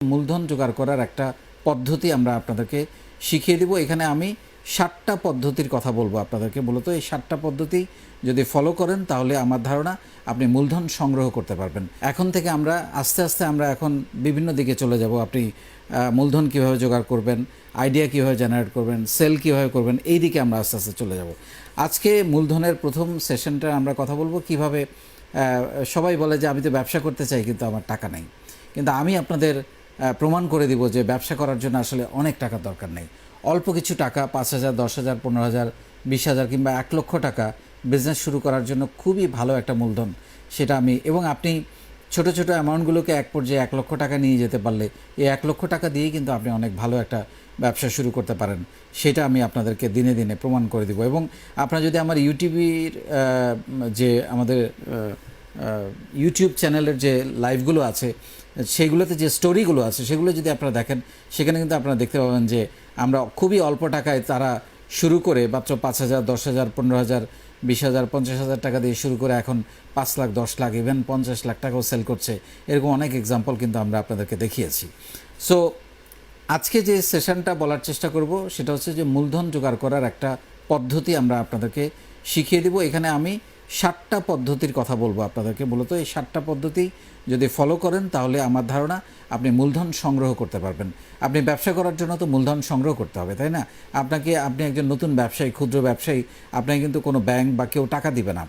মূলধন জোগাড় করার একটা পদ্ধতি আমরা আপনাদেরকে শিখিয়ে দেব। এখানে আমি 7টা পদ্ধতির কথা বলবো আপনাদেরকে। মূলত এই 7টা পদ্ধতি যদি ফলো করেন তাহলে আমার ধারণা আপনি মূলধন সংগ্রহ করতে পারবেন। এখন থেকে আমরা আস্তে আস্তে আমরা এখন বিভিন্ন দিকে চলে যাব। আপনি মূলধন কীভাবে জোগাড় করবেন, আইডিয়া কীভাবে জেনারেট করবেন, সেল কীভাবে করবেন, এই দিকে আমরা আস্তে আস্তে চলে যাব। আজকে মূলধনের প্রথম সেশনটা আমরা কথা বলবো কিভাবে। সবাই বলে যে আমি তো ব্যবসা করতে চাই কিন্তু আমার টাকা নেই, কিন্তু আমি আপনাদের প্রমাণ করে দিব যে ব্যবসা করার জন্য আসলে অনেক টাকার দরকার নেই। অল্প কিছু টাকা, 5,000, 10,000, 15,000, 20,000 কিংবা 1 লক্ষ টাকা বিজনেস শুরু করার জন্য খুবই ভালো একটা মূলধন। সেটা আমি এবং আপনি ছোট ছোট অ্যামাউন্টগুলোকে এক পর্যায়ে 1 লক্ষ টাকা নিয়ে যেতে পারলে এই 1 লক্ষ টাকা দিয়েই কিন্তু আপনি অনেক ভালো একটা ব্যবসা শুরু করতে পারেন। সেটা আমি আপনাদেরকে দিনে দিনে প্রমাণ করে দেব। এবং আপনারা যদি আমার ইউটিউবের যে আমাদের ইউটিউব চ্যানেলের যে লাইভগুলো আছে সেইগুলোতে যে স্টোরিগুলো আছে সেগুলো যদি আপনারা দেখেন, সেখানে কিন্তু আপনারা দেখতে পাবেন যে আমরা খুবই অল্প টাকায় তারা শুরু করে মাত্র 5,000, 10,000, 15,000, 20,000, 50,000 টাকা দিয়ে শুরু করে এখন 5 লাখ, 10 লাখ, ইভেন 50 লাখ টাকাও সেল করছে। এরকম অনেক এক্সাম্পল কিন্তু আমরা আপনাদেরকে দেখিয়েছি। সো আজকে যে সেশনটা বলার চেষ্টা করব সেটা হচ্ছে যে মূলধন জোগাড় করার একটা পদ্ধতি আমরা আপনাদেরকে শিখিয়ে দেব। এখানে আমি 7টা পদ্ধতির কথা বলবো আপনাদেরকে। মূলত এই 7টা পদ্ধতি যদি ফলো করেন তাহলে আমার ধারণা আপনি মূলধন সংগ্রহ করতে পারবেন। আপনি ব্যবসা করার জন্য তো মূলধন সংগ্রহ করতে হবে, তাই না? আপনি একজন নতুন ব্যবসায়ী, ক্ষুদ্র ব্যবসায়ী, আপনাকে কিন্তু কোনো ব্যাংক বা কেউ টাকা দিবে না।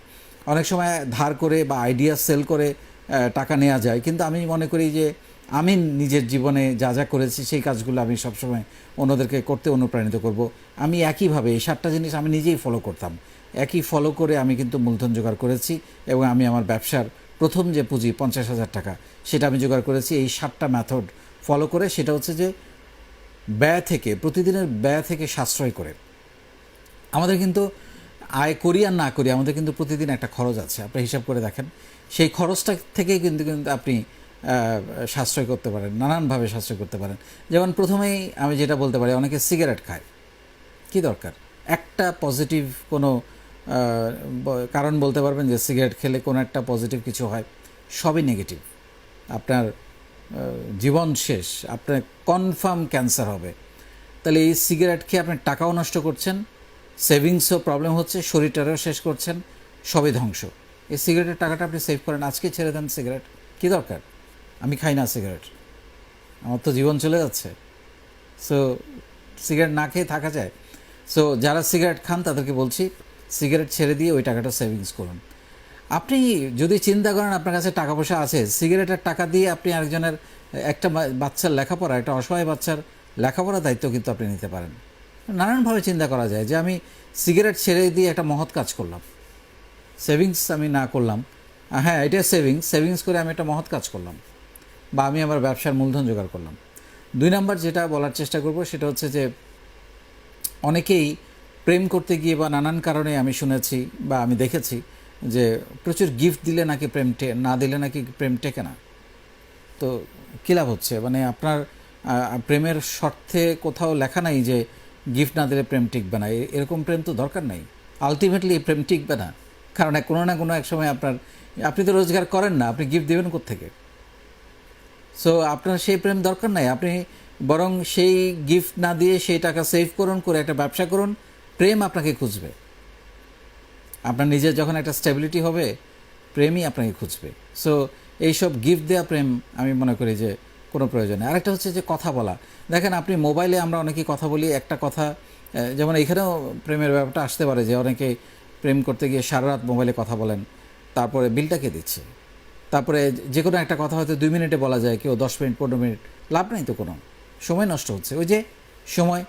অনেক সময় ধার করে বা আইডিয়া সেল করে টাকা নেওয়া যায়, কিন্তু আমি মনে করি যে আমি নিজের জীবনে যা যা করেছি সেই কাজগুলো আমি সবসময় অন্যদেরকে করতে অনুপ্রাণিত করব। আমি একইভাবে এই 7টা জিনিস আমি নিজেই ফলো করতাম। একই ফলো করে আমি কিন্তু মূলধন জোগাড় করেছি এবং আমি আমার ব্যবসার প্রথম যে পুঁজি 50,000 টাকা সেটা আমি জোগাড় করেছি এই 7টা মেথড ফলো করে। সেটা হচ্ছে যে ব্যয় থেকে, প্রতিদিনের ব্যয় থেকে সাশ্রয় করে। আমাদের কিন্তু আয় করি আর না করি আমাদের কিন্তু প্রতিদিন একটা খরচ আছে। আপনি হিসাব করে দেখেন, সেই খরচটা থেকেই কিন্তু আপনি সাশ্রয় করতে পারেন, নানানভাবে সাশ্রয় করতে পারেন। যেমন প্রথমেই আমি যেটা বলতে পারি, অনেকে সিগারেট খায়। কি দরকার? একটা পজিটিভ কোনো কারণ বলতে পারবেন যে সিগারেট খেলে কোনো একটা পজিটিভ কিছু হয়? সবই নেগেটিভ। আপনার জীবন শেষ, আপনার কনফার্ম ক্যান্সার হবে। তাহলে এই সিগারেট খেয়ে আপনি টাকাও নষ্ট করছেন, সেভিংসও প্রবলেম হচ্ছে, শরীরটারও শেষ করছেন, সবই ধ্বংস। এই সিগারেটের টাকাটা আপনি সেভ করেন, আজকে ছেড়ে দেন সিগারেট। কী দরকার? আমি খাই না সিগারেট, আমার তো জীবন চলে যাচ্ছে। সো সিগারেট না খেয়ে থাকা যায়? সো যারা সিগারেট খান তাদেরকে বলছি সিগারেট ছেড়ে দিয়ে ওই টাকাটা সেভিংস করুন। আপনি যদি চিন্তা করেন আপনার কাছে টাকা পয়সা আছে, সিগারেটের টাকা দিয়ে আপনি আরেকজনের একটা বাচ্চার লেখাপড়া, একটা অসহায় বাচ্চার লেখাপড়ার দায়িত্ব কিন্তু আপনি নিতে পারেন। নানানভাবে চিন্তা করা যায় যে আমি সিগারেট ছেড়ে দিয়ে একটা মহৎ কাজ করলাম। সেভিংস আমি না করলাম, হ্যাঁ এটা সেভিংস করে আমি একটা মহৎ কাজ করলাম, বা আমি আমার ব্যবসার মূলধন জোগাড় করলাম। 2 নম্বর যেটা বলার চেষ্টা করব সেটা হচ্ছে যে অনেকেই প্রেম করতে গিয়ে বা নানান কারণে আমি শুনেছি বা আমি দেখেছি যে প্রচুর গিফট দিলে নাকি না দিলে নাকি প্রেম টেকে না। তো কী লাভ হচ্ছে? মানে আপনার প্রেমের শর্তে কোথাও লেখা নাই যে গিফট না দিলে প্রেম টিকবে না। এরকম প্রেম তো দরকার নাই। আলটিমেটলি প্রেম টিকবে না, কারণ কোনো না কোনো এক সময় আপনি তো রোজগার করেন না, আপনি গিফট দেবেন কোত্থেকে? সো আপনার সেই প্রেম দরকার নাই। আপনি বরং সেই গিফট না দিয়ে সেই টাকা সেভ করুন, করে একটা ব্যবসা করুন, প্রেম আপনাকে খুঁজবে। আপনার নিজের যখন একটা স্টেবিলিটি হবে, প্রেমই আপনাকে খুঁজবে। সো এইসব গিফট দেওয়া প্রেম আমি মনে করি যে কোনো প্রয়োজন নেই। আরেকটা হচ্ছে যে কথা বলা। দেখেন আপনি মোবাইলে আমরা অনেকেই কথা বলি, একটা কথা যেমন এখানেও প্রেমের ব্যাপারটা আসতে পারে যে অনেকে প্রেম করতে গিয়ে সারা রাত মোবাইলে কথা বলেন, তারপরে বিলটা কে দিচ্ছে? তারপরে যে কোনো একটা কথা হয়তো 2 মিনিটে বলা যায়, কেউ 10 মিনিট, 15 মিনিট, লাভ নেই তো, কোনো সময় নষ্ট হচ্ছে। ওই যে সময়,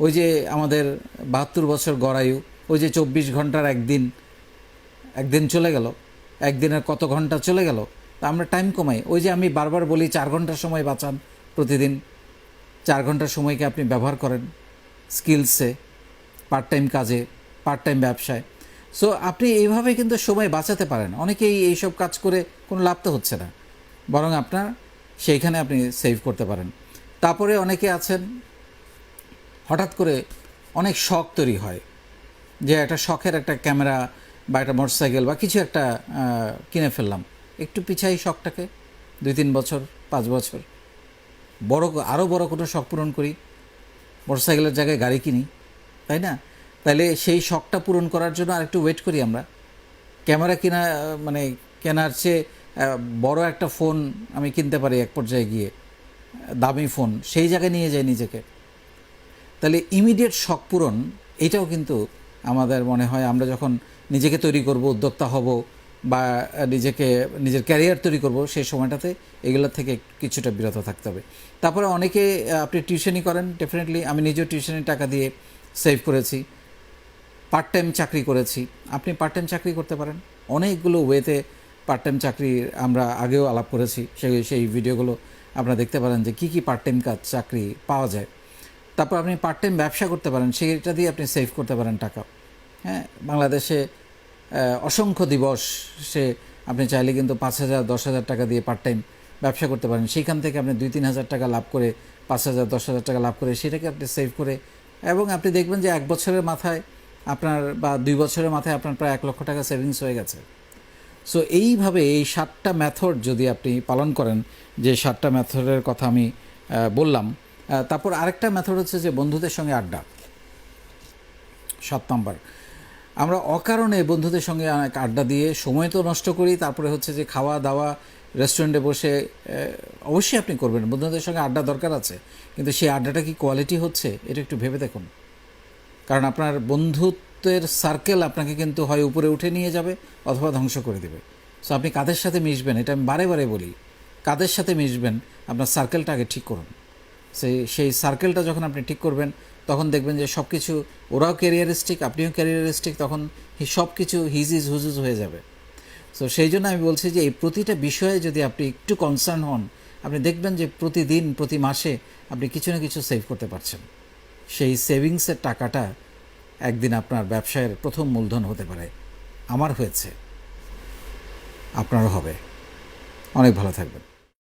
ওই যে আমাদের 72 বছর গড়ায়ু, ওই যে 24 ঘন্টার একদিন চলে গেল, একদিনের কত ঘন্টা চলে গেল, তা আমরা টাইম কমাই। ওই যে আমি বারবার বলি 4 ঘন্টার সময় বাঁচান প্রতিদিন। 4 ঘন্টার সময়কে আপনি ব্যবহার করেন স্কিলসে, পার্ট টাইম কাজে, পার্ট টাইম ব্যবসায়। সো আপনি এইভাবে কিন্তু সময় বাঁচাতে পারেন। অনেকেই এইসব কাজ করে কোনো লাভ তো হচ্ছে না, বরং আপনার সেইখানে আপনি সেভ করতে পারেন। তারপরে অনেকে আছেন হঠাৎ করে অনেক শখ তৈরি হয়, যে একটা শখের একটা ক্যামেরা বা একটা মোটরসাইকেল বা কিছু একটা কিনে ফেললাম। একটু পিছাই শখটাকে 2-3 বছর, 5 বছর, আরও বড় কোনো শখ পূরণ করি, মোটরসাইকেলের জায়গায় গাড়ি কিনি, তাই না? তাহলে সেই শখটা পূরণ করার জন্য আরেকটু ওয়েট করি আমরা। ক্যামেরা মানে কেনার চেয়ে বড় একটা ফোন আমি কিনতে পারি এক পর্যায়ে গিয়ে, দামি ফোন, সেই জায়গায় নিয়ে যাই নিজেকে। তাহলে ইমিডিয়েট শখ পূরণ এটাও কিন্তু আমাদের মনে হয় আমরা যখন নিজেকে তৈরি করব, উদ্যোক্তা হব বা নিজের ক্যারিয়ার তৈরি করব, সেই সময়টাতে এগুলোর থেকে কিছুটা বিরত থাকতে হবে। তারপরে অনেকে আপনি টিউশনি করেন, ডেফিনেটলি আমি নিজেও টিউশনির টাকা দিয়ে সেভ করেছি, পার্ট টাইম চাকরি করেছি। আপনি পার্ট টাইম চাকরি করতে পারেন, অনেকগুলো ওয়েতে পার্ট টাইম চাকরি আমরা আগেও আলাপ করেছি, সেই ভিডিওগুলো আপনারা দেখতে পারেন যে কী কী পার্ট টাইম চাকরি পাওয়া যায়। তারপর আপনি পার্ট টাইম ব্যবসা করতে পারেন, সেইটা দিয়ে আপনি সেভ করতে পারেন টাকা। হ্যাঁ, বাংলাদেশে অসংখ্য দিবস আপনি চাইলে কিন্তু 5,000 10,000 টাকা দিয়ে পার্ট টাইম ব্যবসা করতে পারেন। সেইখান থেকে আপনি 2-3 হাজার টাকা লাভ করে, 5,000 10,000 টাকা লাভ করে সেটাকে আপনি সেভ করে, এবং আপনি দেখবেন যে 1 বছরের মাথায় আপনার বা 2 বছরের মাথায় আপনার প্রায় 1 লক্ষ টাকা সেভিংস হয়ে গেছে। সো এইভাবে এই 7টা মেথড যদি আপনি পালন করেন, যে 7টা মেথডের কথা আমি বললাম। তারপর আরেকটা মেথড হচ্ছে যে বন্ধুদের সঙ্গে আড্ডা। 7 নম্বর, আমরা অকারণে বন্ধুদের সঙ্গে অনেক আড্ডা দিয়ে সময় তো নষ্ট করি, তারপরে হচ্ছে যে খাওয়া দাওয়া, রেস্টুরেন্টে বসে অবশ্যই আপনি করবেন, বন্ধুদের সঙ্গে আড্ডা দরকার আছে, কিন্তু সেই আড্ডাটা কি কোয়ালিটি হচ্ছে এটা একটু ভেবে দেখুন। কারণ আপনার বন্ধুত্বের সার্কেল আপনাকে কিন্তু হয় উপরে উঠে নিয়ে যাবে অথবা ধ্বংস করে দেবে। সো আপনি কাদের সাথে মিশবেন, এটা আমি বারে বারে বলি, কাদের সাথে মিশবেন আপনার সার্কেলটা আগে ঠিক করুন। সেই সার্কেলটা যখন আপনি ঠিক করবেন তখন দেখবেন যে সব কিছু, ওরাও ক্যারিয়ারিস্টিক, আপনিও ক্যারিয়ারিস্টিক, তখন সব কিছু হিজিজ হুজুজ হয়ে যাবে। সো সেই জন্য আমি বলছি যে এই প্রতিটা বিষয়ে যদি আপনি একটু কনসার্ন হন, আপনি দেখবেন যে প্রতিদিন প্রতি মাসে আপনি কিছু না কিছু সেভ করতে পারছেন। সেই সেভিংসের টাকাটা একদিন আপনার ব্যবসায়ের প্রথম মূলধন হতে পারে। আমার হয়েছে, আপনারও হবে। অনেক ভালো থাকবেন।